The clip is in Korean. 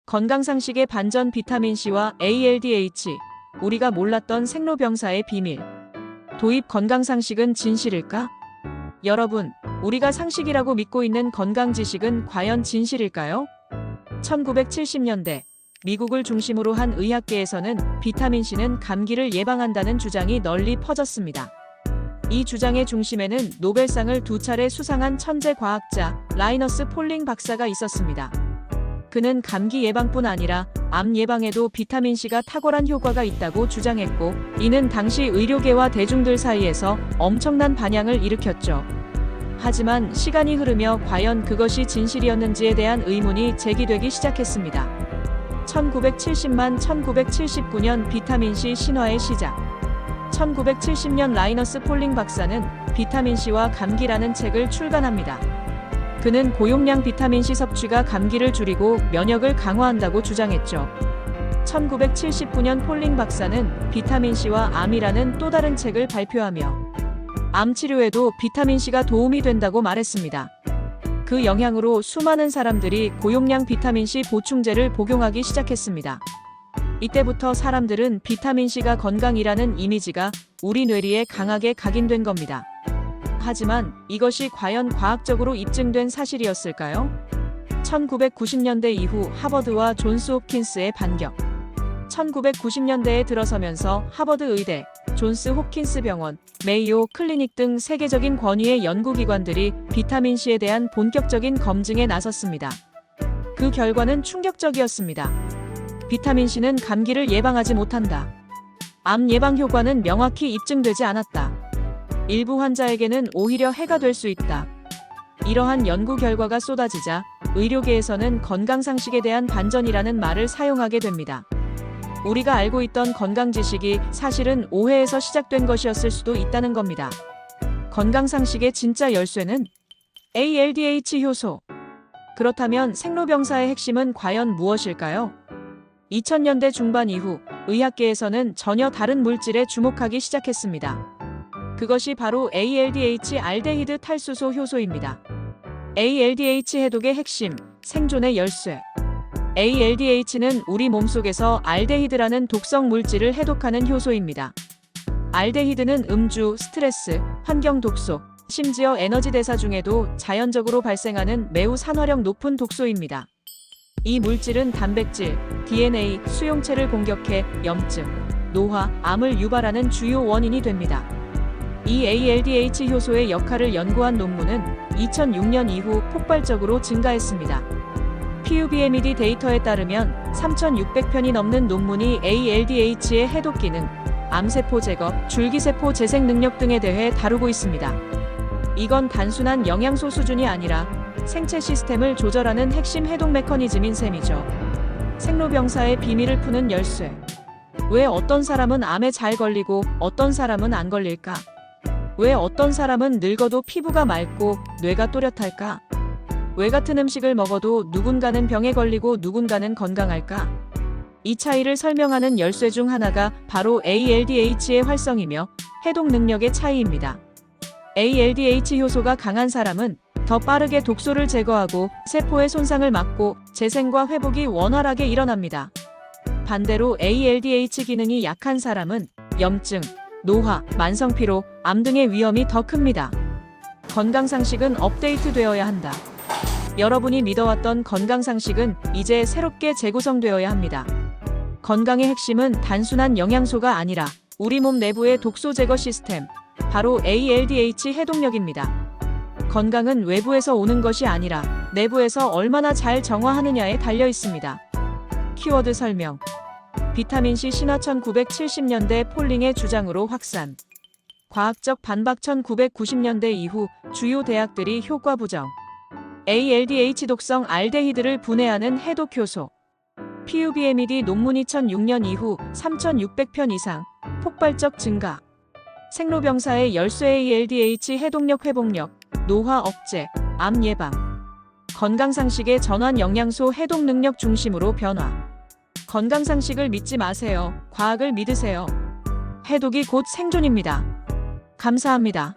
건강상식의 반전 비타민C와 ALDH, 우리가 몰랐던 생로병사의 비밀. 도입 건강상식은 진실일까? 여러분, 우리가 상식이라고 믿고 있는 건강지식은 과연 진실일까요? 1970년대, 미국을 중심으로 한 의학계에서는 비타민C는 감기를 예방한다는 주장이 널리 퍼졌습니다. 이 주장의 중심에는 노벨상을 2차례 수상한 천재 과학자 라이너스 폴링 박사가 있었습니다. 그는 감기 예방뿐 아니라 암 예방에도 비타민C가 탁월한 효과가 있다고 주장했고, 이는 당시 의료계와 대중들 사이에서 엄청난 반향을 일으켰죠. 하지만 시간이 흐르며 과연 그것이 진실이었는지에 대한 의문이 제기되기 시작했습니다. 1979년 비타민C 신화의 시작. 1970년 라이너스 폴링 박사는 비타민C와 감기라는 책을 출간합니다. 그는 고용량 비타민C 섭취가 감기를 줄이고 면역을 강화한다고 주장했죠. 1979년 폴링 박사는 비타민C와 암이라는 또 다른 책을 발표하며 암 치료에도 비타민C가 도움이 된다고 말했습니다. 그 영향으로 수많은 사람들이 고용량 비타민C 보충제를 복용하기 시작했습니다. 이때부터 사람들은 비타민C가 건강이라는 이미지가 우리 뇌리에 강하게 각인된 겁니다. 하지만 이것이 과연 과학적으로 입증된 사실이었을까요? 1990년대 이후 하버드와 존스 홉킨스의 반격. 1990년대에 들어서면서 하버드 의대, 존스 홉킨스 병원, 메이오 클리닉 등 세계적인 권위의 연구기관들이 비타민C에 대한 본격적인 검증에 나섰습니다. 그 결과는 충격적이었습니다. 비타민C는 감기를 예방하지 못한다. 암 예방 효과는 명확히 입증되지 않았다. 일부 환자에게는 오히려 해가 될 수 있다. 이러한 연구 결과가 쏟아지자 의료계에서는 건강상식에 대한 반전이라는 말을 사용하게 됩니다. 우리가 알고 있던 건강지식이 사실은 오해에서 시작된 것이었을 수도 있다는 겁니다. 건강상식의 진짜 열쇠는 ALDH 효소. 그렇다면 생로병사의 핵심은 과연 무엇일까요? 2000년대 중반 이후 의학계에서는 전혀 다른 물질에 주목하기 시작했습니다. 그것이 바로 ALDH 알데히드 탈수소 효소입니다. ALDH 해독의 핵심, 생존의 열쇠. ALDH는 우리 몸속에서 알데히드라는 독성 물질을 해독하는 효소입니다. 알데히드는 음주, 스트레스, 환경 독소, 심지어 에너지 대사 중에도 자연적으로 발생하는 매우 산화력 높은 독소입니다. 이 물질은 단백질, DNA, 수용체를 공격해 염증, 노화, 암을 유발하는 주요 원인이 됩니다. 이 ALDH 효소의 역할을 연구한 논문은 2006년 이후 폭발적으로 증가했습니다. PUBMED 데이터에 따르면 3,600편이 넘는 논문이 ALDH의 해독 기능, 암세포 제거, 줄기세포 재생 능력 등에 대해 다루고 있습니다. 이건 단순한 영양소 수준이 아니라 생체 시스템을 조절하는 핵심 해독 메커니즘인 셈이죠. 생로병사의 비밀을 푸는 열쇠. 왜 어떤 사람은 암에 잘 걸리고 어떤 사람은 안 걸릴까? 왜 어떤 사람은 늙어도 피부가 맑고 뇌가 또렷할까? 왜 같은 음식을 먹어도 누군가는 병에 걸리고 누군가는 건강할까? 이 차이를 설명하는 열쇠 중 하나가 바로 ALDH의 활성이며 해독 능력의 차이입니다. ALDH 효소가 강한 사람은 더 빠르게 독소를 제거하고 세포의 손상을 막고 재생과 회복이 원활하게 일어납니다. 반대로 ALDH 기능이 약한 사람은 염증, 노화, 만성피로, 암 등의 위험이 더 큽니다. 건강상식은 업데이트되어야 한다. 여러분이 믿어왔던 건강상식은 이제 새롭게 재구성되어야 합니다. 건강의 핵심은 단순한 영양소가 아니라 우리 몸 내부의 독소 제거 시스템, 바로 ALDH 해독력입니다. 건강은 외부에서 오는 것이 아니라 내부에서 얼마나 잘 정화하느냐에 달려 있습니다. 키워드 설명. 비타민C 신화 1970년대 폴링의 주장으로 확산. 과학적 반박 1990년대 이후 주요 대학들이 효과 부정. ALDH 독성 알데히드를 분해하는 해독 효소. PUBMED 논문 2006년 이후 3,600편 이상, 폭발적 증가. 생로병사의 열쇠 ALDH 해독력 회복력, 노화 억제, 암 예방. 건강상식의 전환 영양소 해독 능력 중심으로 변화. 건강상식을 믿지 마세요. 과학을 믿으세요. 해독이 곧 생존입니다. 감사합니다.